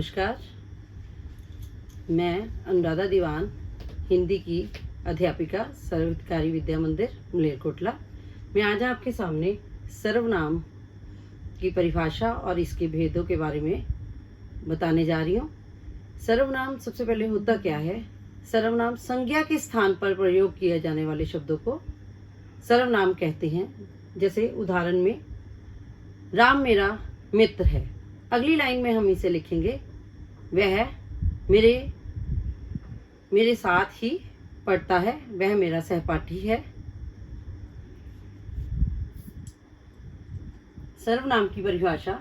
नमस्कार। मैं अनुराधा दीवान, हिंदी की अध्यापिका, सर्वहितकारी विद्या मंदिर मलेरकोटला। मैं आज आपके सामने सर्वनाम की परिभाषा और इसके भेदों के बारे में बताने जा रही हूँ। सर्वनाम सबसे पहले होता क्या है? सर्वनाम संज्ञा के स्थान पर प्रयोग किए जाने वाले शब्दों को सर्वनाम कहते हैं। जैसे उदाहरण में, राम मेरा मित्र है। अगली लाइन में हम इसे लिखेंगे, वह मेरे साथ ही पढ़ता है, वह मेरा सहपाठी है। सर्वनाम की परिभाषा: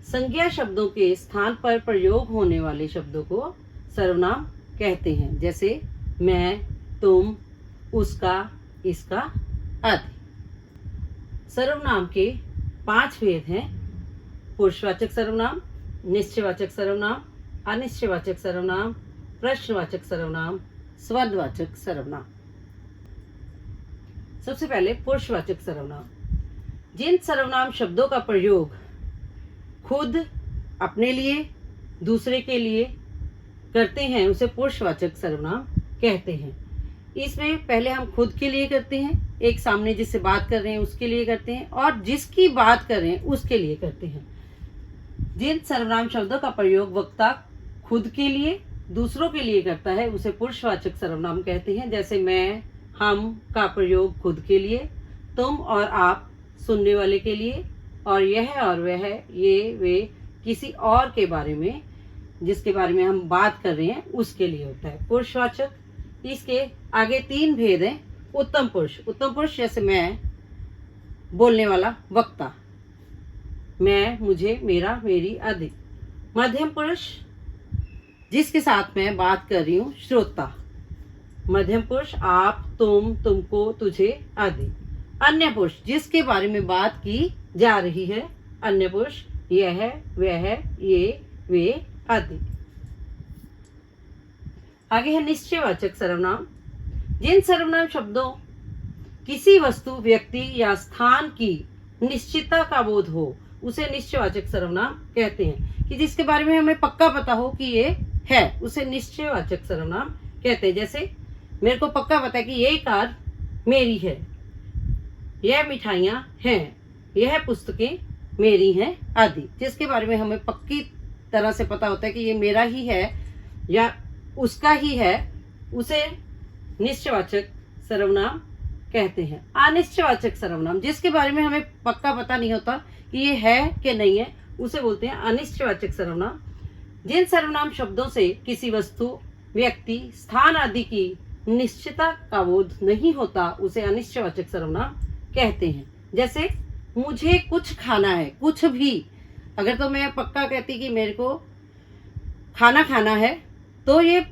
संज्ञा शब्दों के स्थान पर प्रयोग होने वाले शब्दों को सर्वनाम कहते हैं। जैसे मैं, तुम, उसका, इसका आदि। सर्वनाम के 5 भेद हैं: पुरुषवाचक सर्वनाम, निश्चयवाचक सर्वनाम, अनिश्चयवाचक सर्वनाम, प्रश्नवाचक सर्वनाम, संबंधवाचक सर्वनाम। सबसे पहले पुरुषवाचक सर्वनाम। जिन सर्वनाम शब्दों का प्रयोग खुद, अपने लिए, दूसरे के लिए करते हैं उसे पुरुषवाचक सर्वनाम कहते हैं। इसमें पहले हम खुद के लिए करते हैं, एक सामने जिससे बात कर रहे हैं उसके लिए करते हैं, और जिसकी बात कर रहे हैं उसके लिए करते हैं। जिन सर्वनाम शब्दों का प्रयोग वक्ता खुद के लिए, दूसरों के लिए करता है उसे पुरुषवाचक सर्वनाम कहते हैं। जैसे मैं, हम का प्रयोग खुद के लिए, तुम और आप सुनने वाले के लिए, और यह और वह, ये वे किसी और के बारे में, जिसके बारे में हम बात कर रहे हैं उसके लिए होता है पुरुषवाचक। इसके आगे 3 भेद हैं। उत्तम पुरुष। उत्तम पुरुष जैसे मैं, बोलने वाला वक्ता, मैं, मुझे, मेरा, मेरी आदि। मध्यम पुरुष जिसके साथ मैं बात कर रही हूँ, श्रोता। मध्यम पुरुष आप, तुम, तुमको, तुझे आदि। अन्य पुरुष जिसके बारे में बात की जा रही है, अन्य पुरुष यह, वह, ये, वे आदि। आगे है निश्चयवाचक सर्वनाम। जिन सर्वनाम शब्दों किसी वस्तु, व्यक्ति या स्थान की निश्चितता का बोध हो उसे निश्चयवाचक सर्वनाम कहते हैं। कि जिसके बारे में हमें पक्का पता हो कि ये है, उसे निश्चयवाचक सर्वनाम कहते हैं। जैसे मेरे को पक्का पता है कि ये कार मेरी है, यह मिठाइयाँ हैं, यह पुस्तकें मेरी हैं आदि। जिसके बारे में हमें पक्की तरह से पता होता है कि ये मेरा ही है या उसका ही है, उसे निश्चयवाचक सर्वनाम कहते हैं। अनिश्चयवाचक सर्वनाम जिसके बारे में हमें पक्का पता नहीं होता कि ये है कि नहीं है, उसे बोलते हैं अनिश्चयवाचक सर्वनाम। जिन सर्वनाम शब्दों से किसी वस्तु, व्यक्ति, स्थान आदि की निश्चितता का बोध नहीं होता उसे अनिश्चयवाचक सर्वनाम कहते हैं। जैसे मुझे कुछ खाना है, कुछ भी। अगर तो मैं पक्का कहती कि मेरे को खाना खाना है तो ये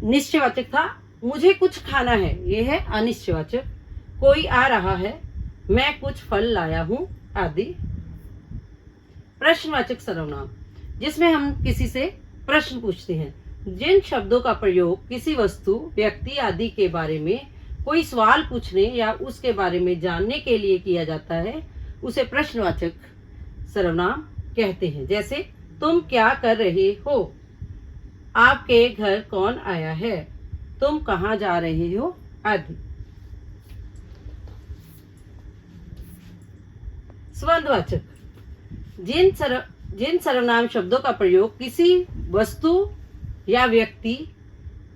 निश्चयवाचक था। मुझे कुछ खाना है, ये है अनिश्चयवाचक। कोई आ रहा है, मैं कुछ फल लाया हूं आदि। प्रश्नवाचक सर्वनाम जिसमें हम किसी से प्रश्न पूछते हैं। जिन शब्दों का प्रयोग किसी वस्तु, व्यक्ति आदि के बारे में कोई सवाल पूछने या उसके बारे में जानने के लिए किया जाता है उसे प्रश्नवाचक सर्वनाम कहते हैं। जैसे तुम क्या कर रहे हो, आपके घर कौन आया है, तुम कहाँ जा रहे हो आदि। संबंधवाचक जिन सर्वनाम शब्दों का प्रयोग किसी वस्तु या व्यक्ति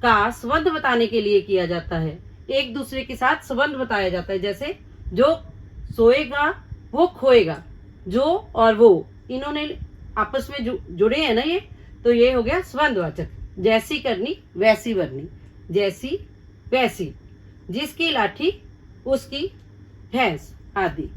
का संबंध बताने के लिए किया जाता है, एक दूसरे के साथ संबंध बताया जाता है। जैसे जो सोएगा वो खोएगा, जो और वो, इन्होंने आपस में जुड़े हैं ना ये, तो ये हो गया संबंधवाचक। जैसी करनी वैसी भरनी, जैसी वैसी, जिसकी लाठी उसकी भैंस आदि।